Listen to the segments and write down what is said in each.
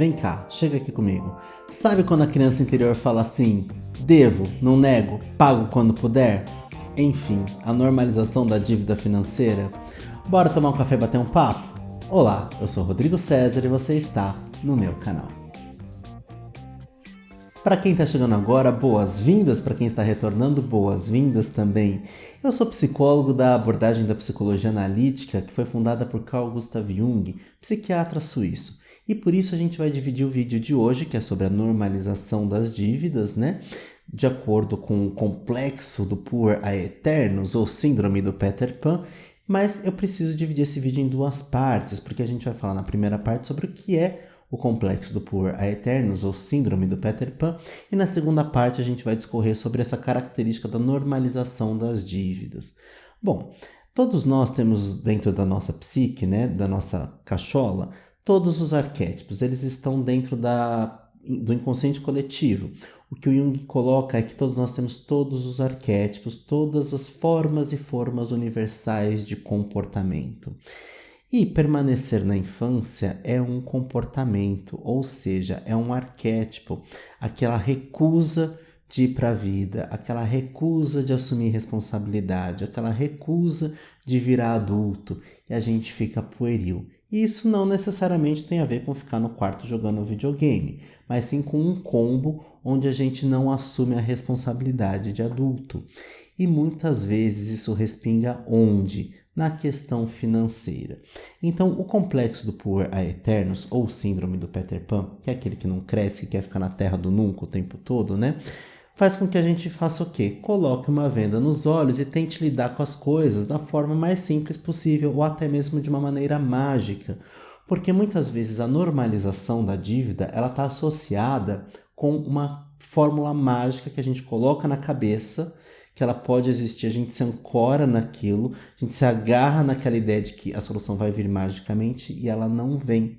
Vem cá, chega aqui comigo. Sabe quando a criança interior fala assim: devo, não nego, pago quando puder? Enfim, a normalização da dívida financeira. Bora tomar um café e bater um papo? Olá, eu sou Rodrigo César e você está no meu canal. Para quem está chegando agora, boas-vindas. Para quem está retornando, boas-vindas também. Eu sou psicólogo da abordagem da psicologia analítica, que foi fundada por Carl Gustav Jung, psiquiatra suíço. E por isso a gente vai dividir o vídeo de hoje, que é sobre a normalização das dívidas, né? De acordo com o complexo do Poor a Eternus, ou síndrome do Peter Pan. Mas eu preciso dividir esse vídeo em duas partes, porque a gente vai falar na primeira parte sobre o que é o complexo do Poor a Eternus, ou síndrome do Peter Pan, e na segunda parte a gente vai discorrer sobre essa característica da normalização das dívidas. Bom, todos nós temos dentro da nossa psique, né, da nossa cachola, todos os arquétipos, eles estão dentro do inconsciente coletivo. O que o Jung coloca é que todos nós temos todos os arquétipos, todas as formas e formas universais de comportamento. E permanecer na infância é um comportamento, ou seja, é um arquétipo, aquela recusa de ir para a vida, aquela recusa de assumir responsabilidade, aquela recusa de virar adulto e a gente fica pueril. E isso não necessariamente tem a ver com ficar no quarto jogando videogame, mas sim com um combo onde a gente não assume a responsabilidade de adulto. E muitas vezes isso respinga onde? Na questão financeira. Então, o complexo do Poor a Eternus, ou síndrome do Peter Pan, que é aquele que não cresce e quer ficar na terra do nunca o tempo todo, né? Faz com que a gente faça o quê? Coloque uma venda nos olhos e tente lidar com as coisas da forma mais simples possível, ou até mesmo de uma maneira mágica. Porque muitas vezes a normalização da dívida, ela está associada com uma fórmula mágica que a gente coloca na cabeça, que ela pode existir, a gente se ancora naquilo, a gente se agarra naquela ideia de que a solução vai vir magicamente e ela não vem.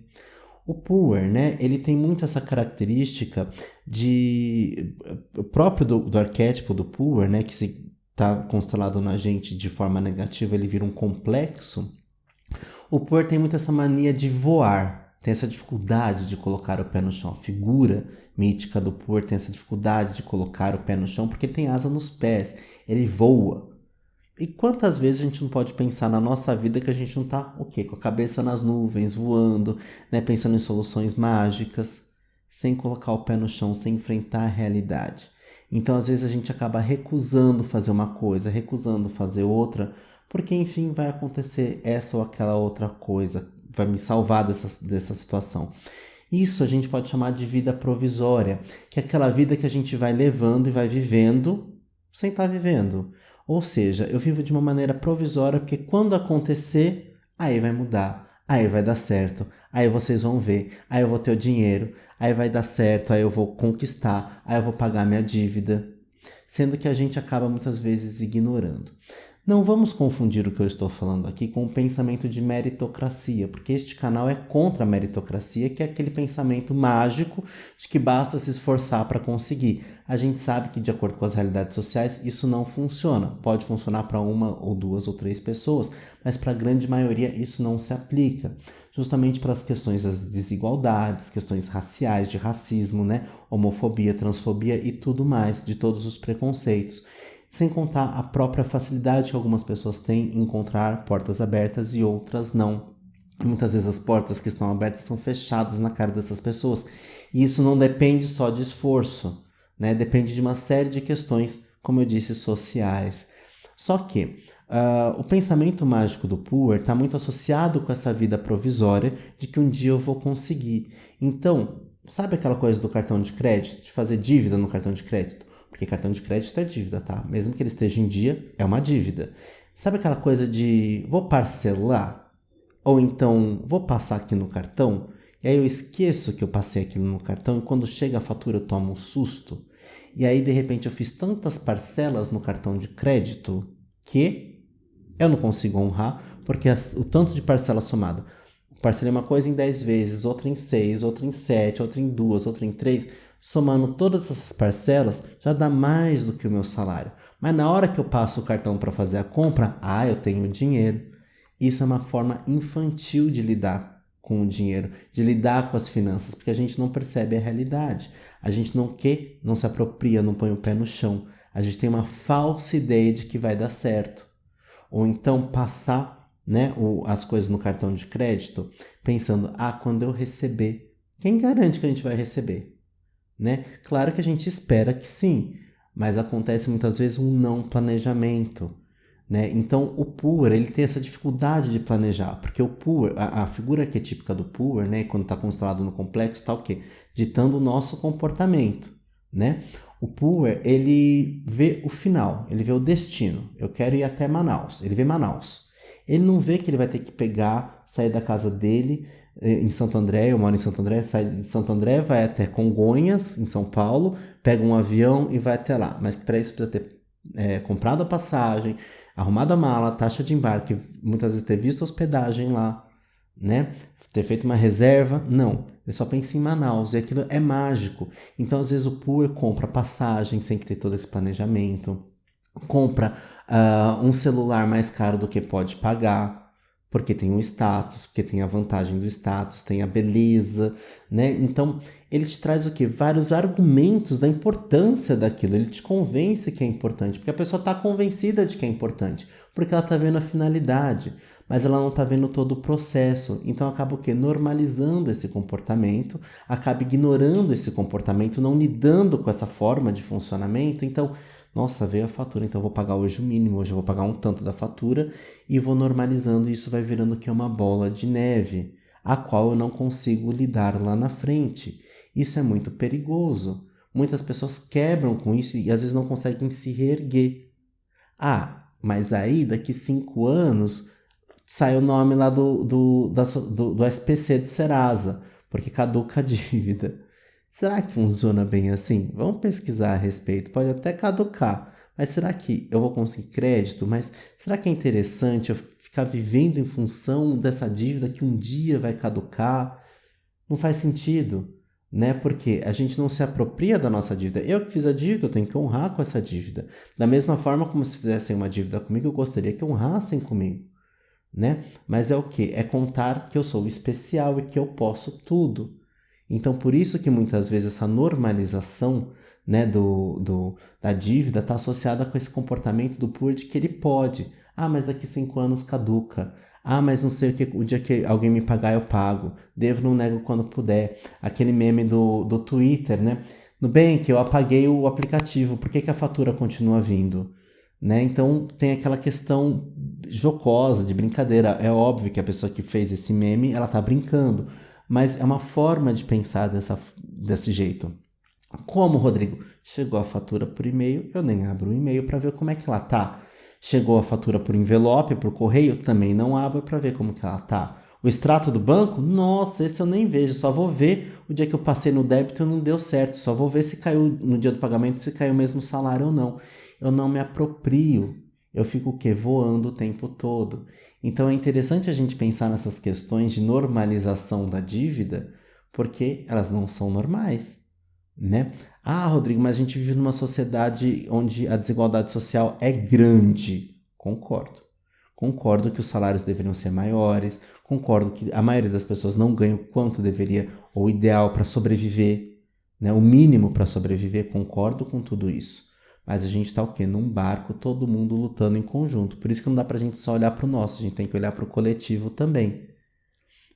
O Poor, né, ele tem muito essa característica próprio do arquétipo do Poor, né, que se está constelado na gente de forma negativa, ele vira um complexo. O Poor tem muito essa mania de voar, tem essa dificuldade de colocar o pé no chão. A figura mítica do Poor tem essa dificuldade de colocar o pé no chão porque ele tem asa nos pés, ele voa. E quantas vezes a gente não pode pensar na nossa vida que a gente não está, o quê? Com a cabeça nas nuvens, voando, né? Pensando em soluções mágicas, sem colocar o pé no chão, sem enfrentar a realidade. Então, às vezes, a gente acaba recusando fazer uma coisa, recusando fazer outra, porque, enfim, vai acontecer essa ou aquela outra coisa, vai me salvar dessa situação. Isso a gente pode chamar de vida provisória, que é aquela vida que a gente vai levando e vai vivendo sem estar vivendo. Ou seja, eu vivo de uma maneira provisória porque quando acontecer, aí vai mudar, aí vai dar certo, aí vocês vão ver, aí eu vou ter o dinheiro, aí vai dar certo, aí eu vou conquistar, aí eu vou pagar minha dívida. Sendo que a gente acaba muitas vezes ignorando. Não vamos confundir o que eu estou falando aqui com o pensamento de meritocracia, porque este canal é contra a meritocracia, que é aquele pensamento mágico de que basta se esforçar para conseguir. A gente sabe que, de acordo com as realidades sociais, isso não funciona. Pode funcionar para uma ou duas ou três pessoas, mas para a grande maioria isso não se aplica. Justamente para as questões das desigualdades, questões raciais, de racismo, né? Homofobia, transfobia e tudo mais, de todos os preconceitos. Sem contar a própria facilidade que algumas pessoas têm em encontrar portas abertas e outras não. Muitas vezes as portas que estão abertas são fechadas na cara dessas pessoas. E isso não depende só de esforço, né? Depende de uma série de questões, como eu disse, sociais. Só que o pensamento mágico do Poor está muito associado com essa vida provisória de que um dia eu vou conseguir. Então, sabe aquela coisa do cartão de crédito, de fazer dívida no cartão de crédito? Porque cartão de crédito é dívida, tá? Mesmo que ele esteja em dia, é uma dívida. Sabe aquela coisa de vou parcelar? Ou então vou passar aqui no cartão? E aí eu esqueço que eu passei aquilo no cartão e quando chega a fatura eu tomo um susto. E aí de repente eu fiz tantas parcelas no cartão de crédito que eu não consigo honrar porque o tanto de parcela somada. Parcelei uma coisa em 10 vezes, outra em 6, outra em 7, outra em 2, outra em 3... Somando todas essas parcelas, já dá mais do que o meu salário. Mas na hora que eu passo o cartão para fazer a compra, eu tenho dinheiro. Isso é uma forma infantil de lidar com o dinheiro, de lidar com as finanças, porque a gente não percebe a realidade. A gente não se apropria, não põe o pé no chão. A gente tem uma falsa ideia de que vai dar certo. Ou então passar, né, as coisas no cartão de crédito pensando, quando eu receber, quem garante que a gente vai receber? Né? Claro que a gente espera que sim, mas acontece muitas vezes um não planejamento. Né? Então o Poor, ele tem essa dificuldade de planejar, porque o Poor, a figura arquetípica do Poor, né, quando está constelado no complexo, está o quê? Ditando o nosso comportamento. Né? O Poor, ele vê o final, ele vê o destino. Eu quero ir até Manaus, ele vê Manaus. Ele não vê que ele vai ter que sair da casa dele em Santo André, eu moro em Santo André, sai de Santo André, vai até Congonhas, em São Paulo, pega um avião e vai até lá. Mas para isso precisa ter comprado a passagem, arrumado a mala, taxa de embarque, muitas vezes ter visto hospedagem lá, né? Ter feito uma reserva, não. Ele só pensa em Manaus e aquilo é mágico. Então, às vezes, o Poor compra passagem sem ter todo esse planejamento, compra um celular mais caro do que pode pagar, porque tem um status, porque tem a vantagem do status, tem a beleza, né? Então, ele te traz o quê? Vários argumentos da importância daquilo. Ele te convence que é importante, porque a pessoa está convencida de que é importante, porque ela está vendo a finalidade, mas ela não está vendo todo o processo. Então, acaba o quê? Normalizando esse comportamento, acaba ignorando esse comportamento, não lidando com essa forma de funcionamento. Então, nossa, veio a fatura, então eu vou pagar hoje o mínimo, hoje eu vou pagar um tanto da fatura e vou normalizando e isso vai virando que é uma bola de neve, a qual eu não consigo lidar lá na frente. Isso é muito perigoso. Muitas pessoas quebram com isso e às vezes não conseguem se reerguer. Mas aí daqui 5 anos sai o nome lá do SPC do Serasa, porque caduca a dívida. Será que funciona bem assim? Vamos pesquisar a respeito. Pode até caducar, mas será que eu vou conseguir crédito? Mas será que é interessante eu ficar vivendo em função dessa dívida que um dia vai caducar? Não faz sentido, né? Porque a gente não se apropria da nossa dívida. Eu que fiz a dívida, eu tenho que honrar com essa dívida. Da mesma forma como se fizessem uma dívida comigo, eu gostaria que honrassem comigo, né? Mas é o quê? É contar que eu sou especial e que eu posso tudo. Então, por isso que muitas vezes essa normalização, né, da dívida está associada com esse comportamento do Poor de que ele pode. Mas daqui 5 anos caduca. Mas não sei o dia que alguém me pagar eu pago. Devo, não nego quando puder. Aquele meme do Twitter, né? Nubank, eu apaguei o aplicativo, por que a fatura continua vindo? Né? Então tem aquela questão jocosa, de brincadeira. É óbvio que a pessoa que fez esse meme, ela tá brincando. Mas é uma forma de pensar desse jeito. Como, Rodrigo? Chegou a fatura por e-mail, eu nem abro o e-mail para ver como é que ela tá. Chegou a fatura por envelope, por correio, também não abro para ver como que ela tá. O extrato do banco? Nossa, esse eu nem vejo, só vou ver o dia que eu passei no débito e não deu certo. Só vou ver se caiu no dia do pagamento, se caiu o mesmo salário ou não. Eu não me aproprio. Eu fico o quê? Voando o tempo todo. Então é interessante a gente pensar nessas questões de normalização da dívida, porque elas não são normais, né? Rodrigo, mas a gente vive numa sociedade onde a desigualdade social é grande. Concordo. Concordo que os salários deveriam ser maiores, concordo que a maioria das pessoas não ganha o quanto deveria, ou o ideal para sobreviver, né? O mínimo para sobreviver, concordo com tudo isso. Mas a gente está o quê? Num barco, todo mundo lutando em conjunto. Por isso que não dá para a gente só olhar para o nosso, a gente tem que olhar para o coletivo também.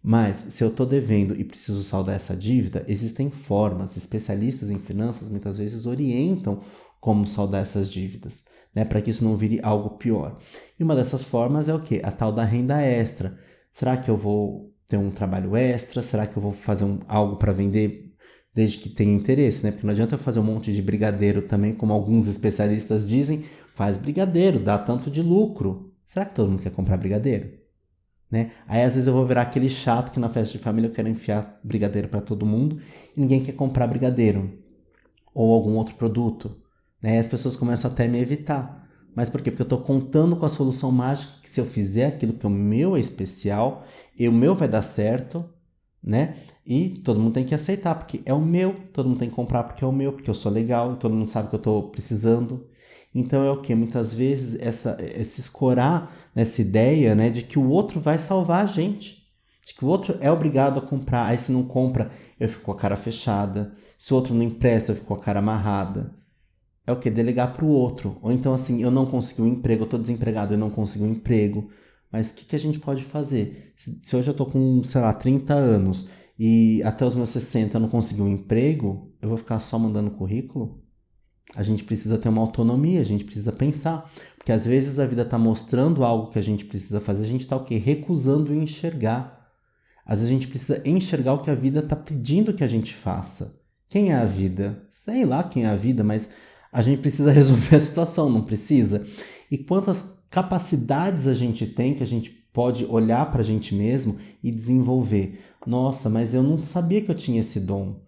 Mas se eu estou devendo e preciso saldar essa dívida, existem formas. Especialistas em finanças muitas vezes orientam como saldar essas dívidas, né? Para que isso não vire algo pior. E uma dessas formas é o quê? A tal da renda extra. Será que eu vou ter um trabalho extra? Será que eu vou fazer algo para vender desde que tenha interesse, né? Porque não adianta eu fazer um monte de brigadeiro também, como alguns especialistas dizem, faz brigadeiro, dá tanto de lucro. Será que todo mundo quer comprar brigadeiro? Né? Aí às vezes eu vou virar aquele chato que na festa de família eu quero enfiar brigadeiro para todo mundo e ninguém quer comprar brigadeiro ou algum outro produto, né? E as pessoas começam até a me evitar. Mas por quê? Porque eu estou contando com a solução mágica que se eu fizer aquilo que o meu é especial, o meu vai dar certo, né? E todo mundo tem que aceitar, porque é o meu, todo mundo tem que comprar porque é o meu, porque eu sou legal, todo mundo sabe que eu estou precisando. Então é o que? Muitas vezes esse escorar nessa ideia, né, de que o outro vai salvar a gente. de que o outro é obrigado a comprar, aí se não compra, eu fico com a cara fechada, se o outro não empresta, eu fico com a cara amarrada. É o que? Delegar para o outro. Ou então assim, eu não consegui um emprego, eu tô desempregado, eu não consegui um emprego. Mas o que a gente pode fazer? Se hoje eu tô com, sei lá, 30 anos e até os meus 60 eu não consegui um emprego, eu vou ficar só mandando currículo? A gente precisa ter uma autonomia, a gente precisa pensar. Porque às vezes a vida está mostrando algo que a gente precisa fazer, a gente está o quê? Recusando enxergar. Às vezes a gente precisa enxergar o que a vida está pedindo que a gente faça. Quem é a vida? Sei lá quem é a vida, mas a gente precisa resolver a situação, não precisa? E quantas capacidades a gente tem que a gente pode olhar para a gente mesmo e desenvolver? Nossa, mas eu não sabia que eu tinha esse dom.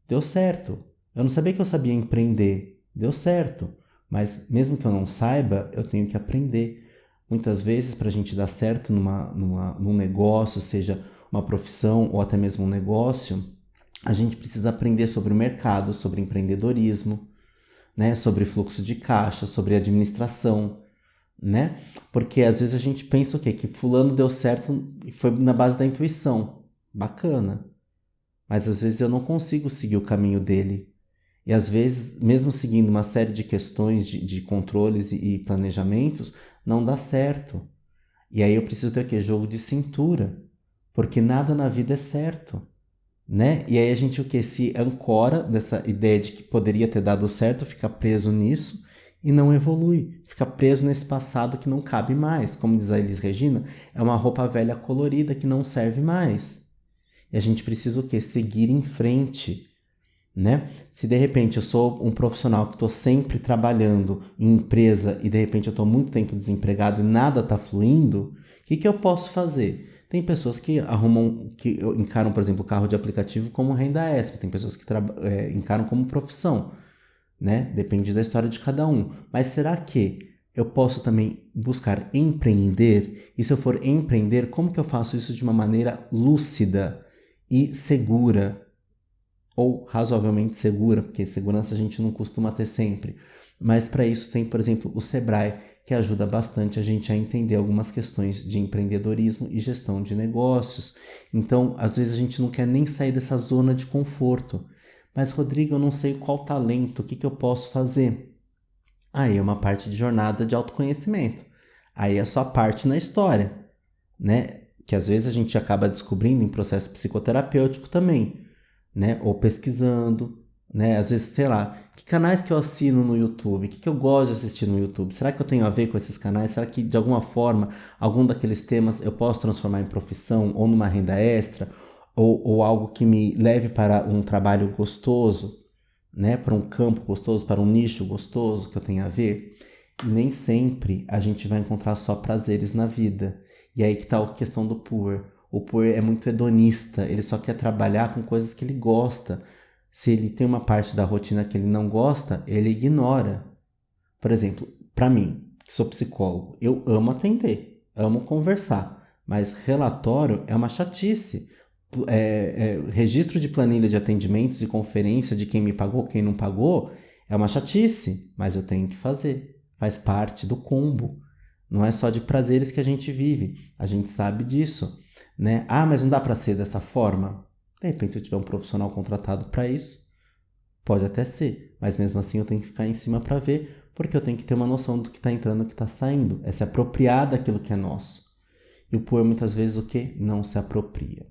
Deu certo. Eu não sabia que eu sabia empreender. Deu certo. Mas mesmo que eu não saiba, eu tenho que aprender. Muitas vezes, para a gente dar certo num negócio, seja uma profissão ou até mesmo um negócio, a gente precisa aprender sobre o mercado, sobre empreendedorismo, né? Sobre fluxo de caixa, sobre administração, né? Porque às vezes a gente pensa o quê? Que fulano deu certo e foi na base da intuição. Bacana. Mas às vezes eu não consigo seguir o caminho dele. E às vezes, mesmo seguindo uma série de questões de controles e planejamentos, não dá certo. E aí eu preciso ter o quê? Jogo de cintura. Porque nada na vida é certo, né? E aí a gente o quê? Se ancora nessa ideia de que poderia ter dado certo, fica preso nisso e não evolui. Fica preso nesse passado que não cabe mais. Como diz a Elis Regina, é uma roupa velha colorida que não serve mais. E a gente precisa o quê? Seguir em frente, né? Se de repente eu sou um profissional que estou sempre trabalhando em empresa e de repente eu estou muito tempo desempregado e nada está fluindo, o que eu posso fazer? Tem pessoas que encaram, por exemplo, o carro de aplicativo como renda extra, tem pessoas que encaram como profissão, né? Depende da história de cada um. Mas será que eu posso também buscar empreender? E se eu for empreender, como que eu faço isso de uma maneira lúcida e segura? Ou razoavelmente segura, porque segurança a gente não costuma ter sempre. Mas para isso tem, por exemplo, o Sebrae, que ajuda bastante a gente a entender algumas questões de empreendedorismo e gestão de negócios. Então, às vezes a gente não quer nem sair dessa zona de conforto. Mas, Rodrigo, eu não sei qual talento, o que eu posso fazer? Aí é uma parte de jornada de autoconhecimento. Aí é só parte na história, né? Que às vezes a gente acaba descobrindo em processo psicoterapêutico também, né? Ou pesquisando, né? Às vezes, sei lá, que canais que eu assino no YouTube, o que eu gosto de assistir no YouTube? Será que eu tenho a ver com esses canais? Será que de alguma forma algum daqueles temas eu posso transformar em profissão ou numa renda extra ou algo que me leve para um trabalho gostoso, né? Para um campo gostoso, para um nicho gostoso que eu tenha a ver? E nem sempre a gente vai encontrar só prazeres na vida. E aí que tá a questão do Poor. O Poor é muito hedonista, ele só quer trabalhar com coisas que ele gosta. Se ele tem uma parte da rotina que ele não gosta, ele ignora. Por exemplo, para mim, que sou psicólogo, eu amo atender, amo conversar, mas relatório é uma chatice. Registro de planilha de atendimentos e conferência de quem me pagou, quem não pagou, é uma chatice, mas eu tenho que fazer. Faz parte do combo. Não é só de prazeres que a gente vive, a gente sabe disso, né? Ah, mas não dá para ser dessa forma? De repente, se eu tiver um profissional contratado para isso, pode até ser, mas mesmo assim eu tenho que ficar em cima para ver, porque eu tenho que ter uma noção do que está entrando e do que está saindo, é se apropriar daquilo que é nosso. E o Poor muitas vezes o que? Não se apropria.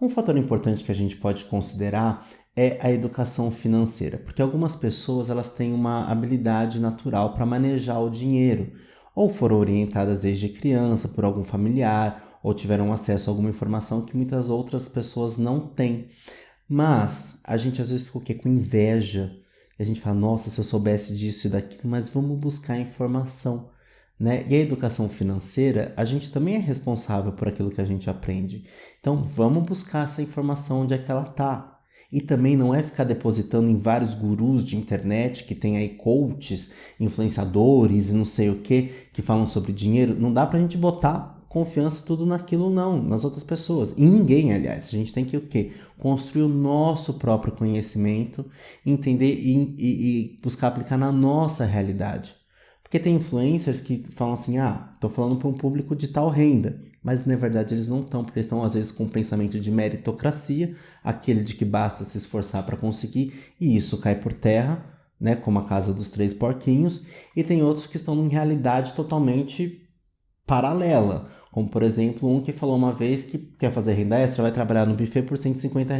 Um fator importante que a gente pode considerar é a educação financeira, porque algumas pessoas elas têm uma habilidade natural para manejar o dinheiro, ou foram orientadas desde criança por algum familiar, ou tiveram acesso a alguma informação que muitas outras pessoas não têm. Mas a gente às vezes fica o quê? Com inveja. E a gente fala, nossa, se eu soubesse disso e daquilo, mas vamos buscar informação, né? E a educação financeira, a gente também é responsável por aquilo que a gente aprende. Então, vamos buscar essa informação onde é que ela tá. E também não é ficar depositando em vários gurus de internet que tem aí coaches, influenciadores e não sei o que falam sobre dinheiro. Não dá pra gente botar confiança tudo naquilo não, nas outras pessoas. Em ninguém, aliás. A gente tem que o quê? Construir o nosso próprio conhecimento, entender e buscar aplicar na nossa realidade. Porque tem influencers que falam assim, tô falando para um público de tal renda. mas na verdade eles não estão, porque eles estão às vezes com um pensamento de meritocracia, aquele de que basta se esforçar para conseguir, e isso cai por terra, né, como a casa dos 3 porquinhos, e tem outros que estão em realidade totalmente paralela, como por exemplo um que falou uma vez que quer fazer renda extra, vai trabalhar no buffet por R$ 150.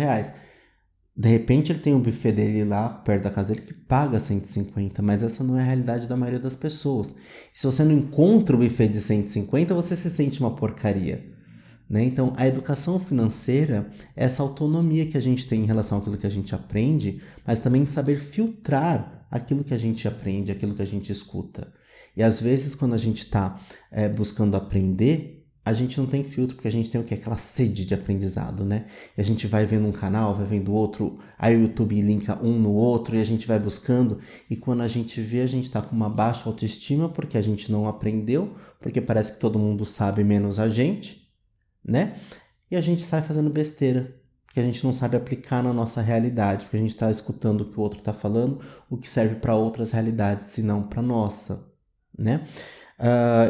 De repente ele tem um buffet dele lá perto da casa dele que paga 150, mas essa não é a realidade da maioria das pessoas. E se você não encontra o buffet de 150, você se sente uma porcaria, né? Então a educação financeira é essa autonomia que a gente tem em relação àquilo que a gente aprende, mas também saber filtrar aquilo que a gente aprende, aquilo que a gente escuta. E às vezes quando a gente está buscando aprender, a gente não tem filtro, porque a gente tem o quê? Aquela sede de aprendizado, né? E a gente vai vendo um canal, vai vendo outro, aí o YouTube linka um no outro e a gente vai buscando. E quando a gente vê, a gente tá com uma baixa autoestima porque a gente não aprendeu, porque parece que todo mundo sabe menos a gente, né? E a gente sai fazendo besteira, porque a gente não sabe aplicar na nossa realidade, porque a gente está escutando o que o outro está falando, o que serve para outras realidades, e não para nossa, né?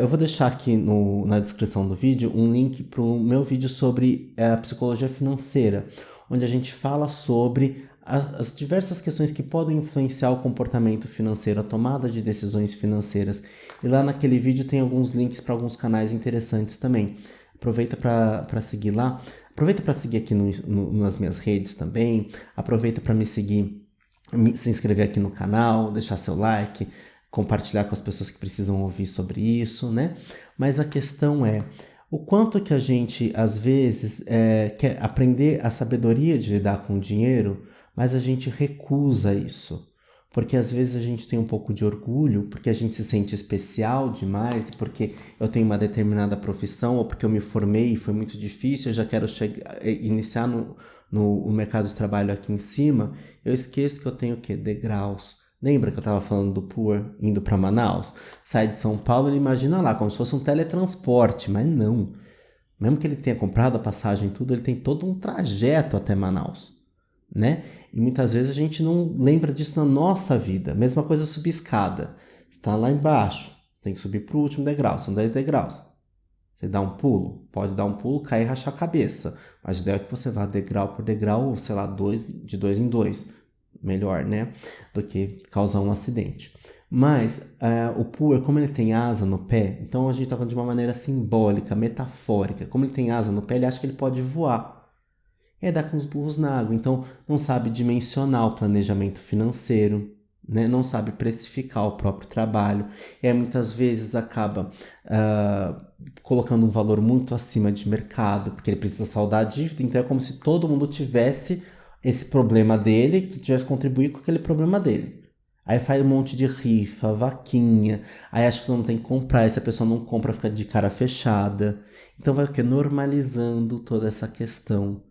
Eu vou deixar aqui na descrição do vídeo um link para o meu vídeo sobre a psicologia financeira, onde a gente fala sobre as diversas questões que podem influenciar o comportamento financeiro, a tomada de decisões financeiras. E lá naquele vídeo tem alguns links para alguns canais interessantes também. Aproveita para seguir lá. Aproveita para seguir aqui nas minhas redes também. Aproveita para me seguir, se inscrever aqui no canal, deixar seu like, compartilhar com as pessoas que precisam ouvir sobre isso, né? Mas a questão é o quanto que a gente, às vezes, quer aprender a sabedoria de lidar com o dinheiro, mas a gente recusa isso. Porque às vezes a gente tem um pouco de orgulho, porque a gente se sente especial demais, porque eu tenho uma determinada profissão, ou porque eu me formei e foi muito difícil, eu já quero iniciar no mercado de trabalho aqui em cima, eu esqueço que eu tenho o quê? Degraus. Lembra que eu estava falando do Poor indo para Manaus? Sai de São Paulo, ele imagina lá, como se fosse um teletransporte, mas não. Mesmo que ele tenha comprado a passagem e tudo, ele tem todo um trajeto até Manaus, né? E muitas vezes a gente não lembra disso na nossa vida. Mesma coisa subir escada. Você está lá embaixo, você tem que subir para o último degrau, são 10 degraus. Você dá um pulo, pode dar um pulo, cair e rachar a cabeça. Mas a ideia é que você vá degrau por degrau, ou sei lá, de 2 em 2. Melhor, né? Do que causar um acidente. Mas o Poor, como ele tem asa no pé, então a gente está falando de uma maneira simbólica, metafórica. Como ele tem asa no pé, ele acha que ele pode voar. E aí dá com os burros na água. Então não sabe dimensionar o planejamento financeiro, né? Não sabe precificar o próprio trabalho. E aí muitas vezes acaba colocando um valor muito acima de mercado, porque ele precisa saldar a dívida. Então é como se todo mundo tivesse esse problema dele, que tivesse contribuído com aquele problema dele. Aí faz um monte de rifa, vaquinha, aí acha que todo mundo tem que comprar, e se a pessoa não compra, fica de cara fechada. Então vai o quê? Normalizando toda essa questão,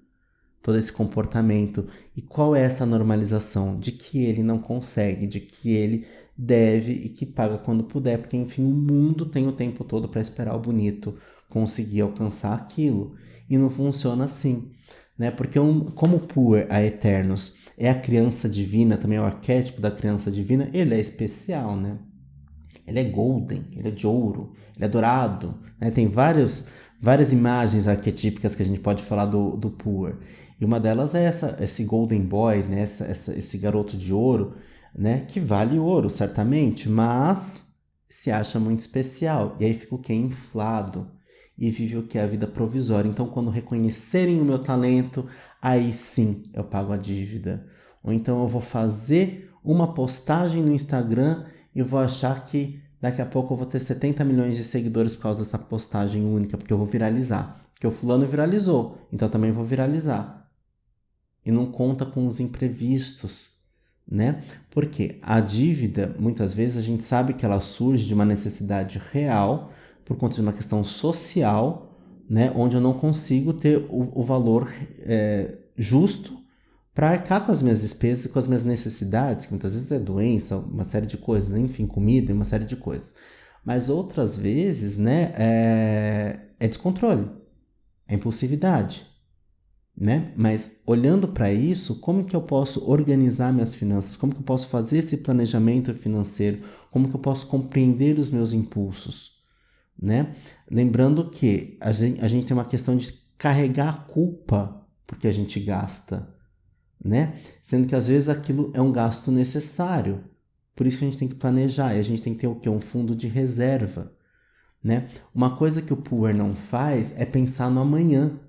todo esse comportamento. E qual é essa normalização? De que ele não consegue, de que ele deve e que paga quando puder, porque enfim, o mundo tem o tempo todo para esperar o bonito conseguir alcançar aquilo. E não funciona assim. Né? Porque como o Poor, a Eternos, é a criança divina, também é o arquétipo da criança divina, ele é especial, né? Ele é golden, ele é de ouro, ele é dourado, né? Tem várias imagens arquetípicas que a gente pode falar do Poor. E uma delas é esse golden boy, né? Esse garoto de ouro, né? Que vale ouro, certamente, mas se acha muito especial. E aí fica o quê? Inflado. E vive o que é a vida provisória. Então, quando reconhecerem o meu talento, aí sim eu pago a dívida. Ou então eu vou fazer uma postagem no Instagram e vou achar que daqui a pouco eu vou ter 70 milhões de seguidores por causa dessa postagem única, porque eu vou viralizar. Porque o fulano viralizou, então eu também vou viralizar. E não conta com os imprevistos, né? Porque a dívida, muitas vezes a gente sabe que ela surge de uma necessidade real, por conta de uma questão social, né, onde eu não consigo ter o valor justo para arcar com as minhas despesas e com as minhas necessidades, que muitas vezes é doença, uma série de coisas, enfim, comida e uma série de coisas. Mas outras vezes, né, é descontrole, é impulsividade, né? Mas olhando para isso, como que eu posso organizar minhas finanças? Como que eu posso fazer esse planejamento financeiro? Como que eu posso compreender os meus impulsos? né? Lembrando que a gente tem uma questão de carregar a culpa porque a gente gasta, né? Sendo que às vezes aquilo é um gasto necessário. Por isso que a gente tem que planejar, e a gente tem que ter o quê? Um fundo de reserva, né? Uma coisa que o Puer não faz é pensar no amanhã,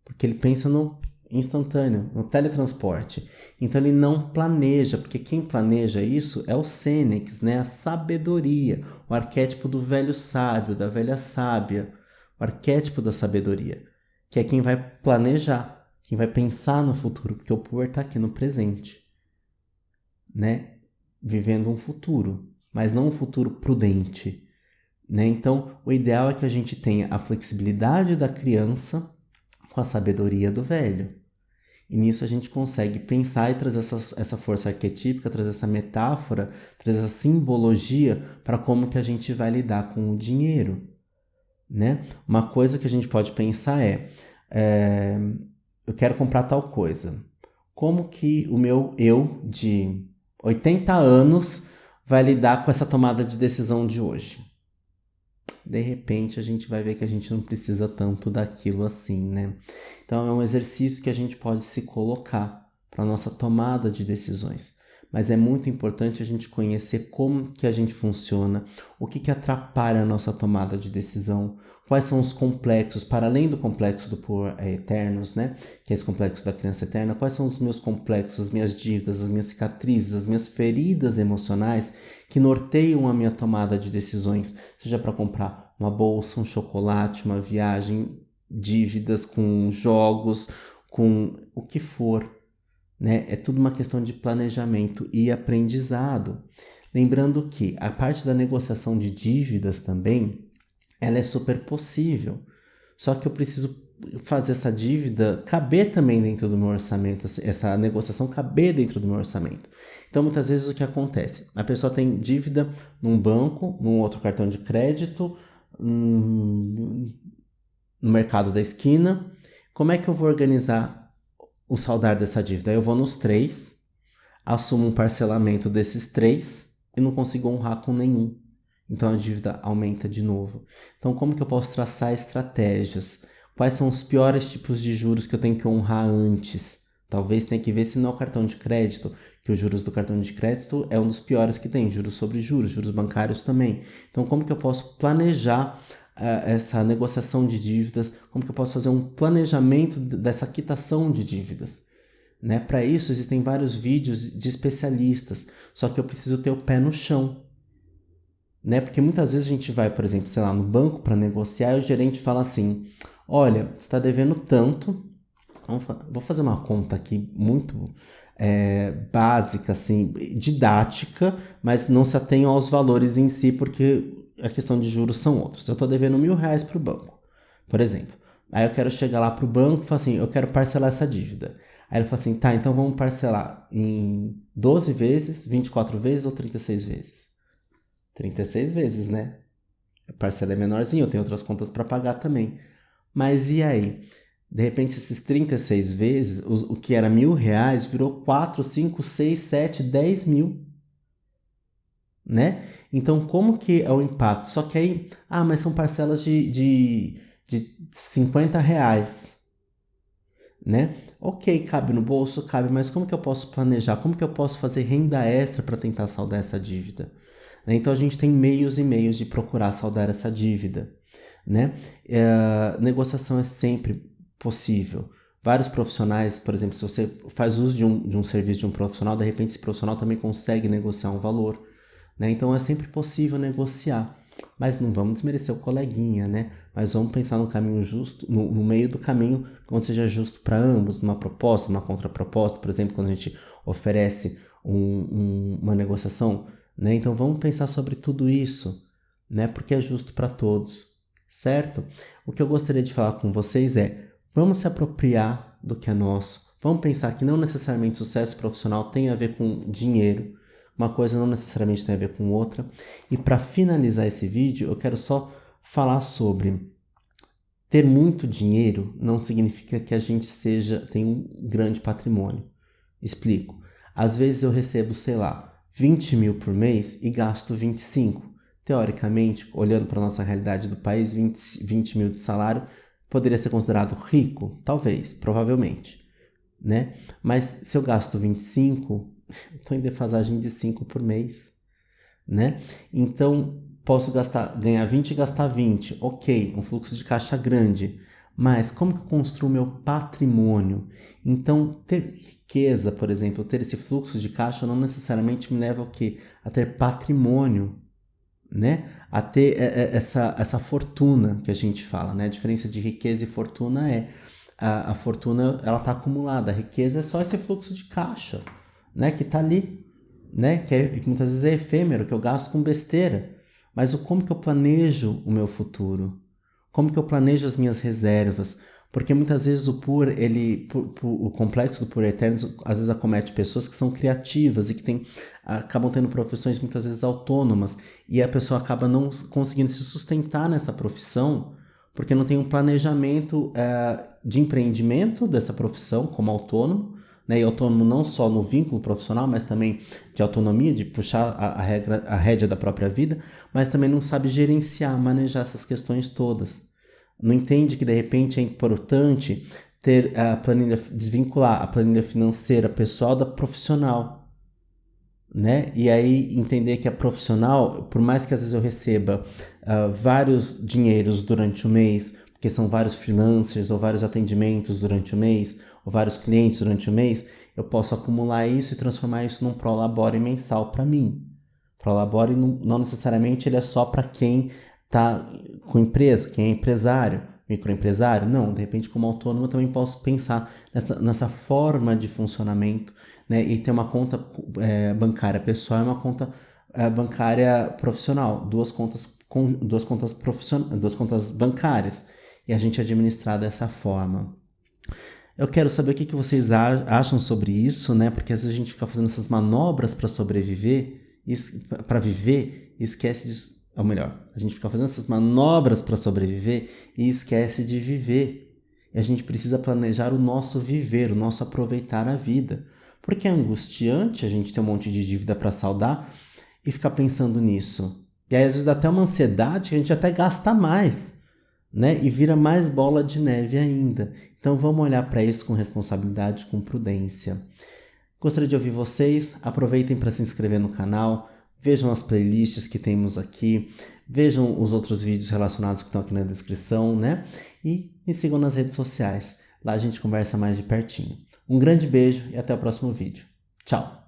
porque ele pensa no instantâneo, no teletransporte. Então ele não planeja, porque quem planeja isso é o Sênex, né? A sabedoria, o arquétipo do velho sábio, da velha sábia, o arquétipo da sabedoria, que é quem vai planejar, quem vai pensar no futuro, porque o Puer está aqui no presente, né? Vivendo um futuro, mas não um futuro prudente, né? Então, o ideal é que a gente tenha a flexibilidade da criança com a sabedoria do velho. E nisso a gente consegue pensar e trazer essa força arquetípica, trazer essa metáfora, trazer essa simbologia para como que a gente vai lidar com o dinheiro, né? Uma coisa que a gente pode pensar é eu quero comprar tal coisa. Como que o meu eu de 80 anos vai lidar com essa tomada de decisão de hoje? De repente a gente vai ver que a gente não precisa tanto daquilo assim, né? Então é um exercício que a gente pode se colocar para nossa tomada de decisões. Mas é muito importante a gente conhecer como que a gente funciona, o que atrapalha a nossa tomada de decisão, quais são os complexos, para além do complexo do Por Eternos, né? Que é esse complexo da criança eterna, quais são os meus complexos, as minhas dívidas, as minhas cicatrizes, as minhas feridas emocionais que norteiam a minha tomada de decisões, seja para comprar uma bolsa, um chocolate, uma viagem, dívidas com jogos, com o que for, né? É tudo uma questão de planejamento e aprendizado. Lembrando que a parte da negociação de dívidas também, ela é super possível. Só que eu preciso fazer essa dívida caber também dentro do meu orçamento, essa negociação caber dentro do meu orçamento. Então, muitas vezes o que acontece? A pessoa tem dívida num banco, num outro cartão de crédito, no mercado da esquina. Como é que eu vou organizar o saldar dessa dívida? Eu vou nos três, assumo um parcelamento desses três e não consigo honrar com nenhum. Então a dívida aumenta de novo. Então como que eu posso traçar estratégias? Quais são os piores tipos de juros que eu tenho que honrar antes? Talvez tenha que ver se não é o cartão de crédito, que os juros do cartão de crédito é um dos piores que tem, juros sobre juros, juros bancários também. Então como que eu posso planejar essa negociação de dívidas? Como que eu posso fazer um planejamento dessa quitação de dívidas? Né? Para isso existem vários vídeos de especialistas, só que eu preciso ter o pé no chão. Né? Porque muitas vezes a gente vai, por exemplo, sei lá, no banco para negociar e o gerente fala assim: olha, você está devendo tanto. Vou fazer uma conta aqui muito básica, assim, didática, mas não se atenham aos valores em si, porque a questão de juros são outros. Eu estou devendo R$1.000 para o banco, por exemplo. Aí eu quero chegar lá para o banco e falar assim: eu quero parcelar essa dívida. Aí ele fala assim: tá, então vamos parcelar em 12 vezes, 24 vezes ou 36 vezes? 36 vezes, né? A parcela é menorzinha, eu tenho outras contas para pagar também. Mas e aí? De repente, esses 36 vezes, o que era R$1.000 virou 4, 5, 6, 7, 10 mil. Né? Então, como que é o impacto? Só que aí, mas são parcelas de R$50. Né? Ok, cabe no bolso, cabe, mas como que eu posso planejar? Como que eu posso fazer renda extra para tentar saldar essa dívida? Né? Então a gente tem meios e meios de procurar saldar essa dívida. Né? Negociação é sempre possível. Vários profissionais, por exemplo, se você faz uso de um serviço de um profissional, de repente esse profissional também consegue negociar um valor. Né? Então é sempre possível negociar. Mas não vamos desmerecer o coleguinha, né? Mas vamos pensar no caminho justo, no meio do caminho, onde seja justo para ambos, numa proposta, uma contraproposta, por exemplo, quando a gente oferece uma negociação, né? Então vamos pensar sobre tudo isso, né? Porque é justo para todos, certo? O que eu gostaria de falar com vocês é: vamos se apropriar do que é nosso. Vamos pensar que não necessariamente sucesso profissional tem a ver com dinheiro. Uma coisa não necessariamente tem a ver com outra. E para finalizar esse vídeo, eu quero só falar sobre ter muito dinheiro não significa que a gente tem um grande patrimônio. Explico. Às vezes eu recebo, sei lá, 20 mil por mês e gasto 25. teoricamente, olhando para a nossa realidade do país, 20 mil de salário poderia ser considerado rico? Talvez, provavelmente, né? Mas se eu gasto 25, eu estou em defasagem de 5 por mês, né? Então, posso ganhar 20 e gastar 20. Ok, um fluxo de caixa grande. Mas como que eu construo meu patrimônio? Então, ter riqueza, por exemplo, ter esse fluxo de caixa não necessariamente me leva ao quê? A ter patrimônio, né? A ter essa fortuna que a gente fala, né? A diferença de riqueza e fortuna é a fortuna, ela está acumulada, a riqueza é só esse fluxo de caixa, né? Que está ali, né? Que muitas vezes é efêmero, que eu gasto com besteira. Mas como que eu planejo o meu futuro? Como que eu planejo as minhas reservas? Porque muitas vezes o complexo do Poor Eternos às vezes acomete pessoas que são criativas e que acabam tendo profissões muitas vezes autônomas e a pessoa acaba não conseguindo se sustentar nessa profissão porque não tem um planejamento de empreendimento dessa profissão como autônomo, né? E autônomo não só no vínculo profissional, mas também de autonomia, de puxar a rédea da própria vida, mas também não sabe gerenciar, manejar essas questões todas. Não entende que de repente é importante ter desvincular a planilha financeira pessoal da profissional, né? E aí entender que a profissional, por mais que às vezes eu receba vários dinheiros durante o mês, porque são vários freelancers ou vários atendimentos durante o mês, ou vários clientes durante o mês, eu posso acumular isso e transformar isso num prolabore mensal para mim. Prolabore não necessariamente ele é só para quem está com empresa, quem é empresário, microempresário. Não, de repente como autônomo eu também posso pensar nessa forma de funcionamento, né? E ter uma conta bancária pessoal e uma conta bancária profissional, duas contas bancárias, e a gente administrar dessa forma. Eu quero saber o que vocês acham sobre isso, né? Porque às vezes a gente fica fazendo essas manobras para sobreviver, para viver, e esquece de. Ou melhor, a gente fica fazendo essas manobras para sobreviver e esquece de viver. E a gente precisa planejar o nosso viver, o nosso aproveitar a vida. Porque é angustiante a gente ter um monte de dívida para saldar e ficar pensando nisso. E aí às vezes dá até uma ansiedade que a gente até gasta mais, né? E vira mais bola de neve ainda. Então vamos olhar para isso com responsabilidade, com prudência. Gostaria de ouvir vocês, aproveitem para se inscrever no canal, vejam as playlists que temos aqui, vejam os outros vídeos relacionados que estão aqui na descrição, né? E me sigam nas redes sociais, lá a gente conversa mais de pertinho. Um grande beijo e até o próximo vídeo. Tchau!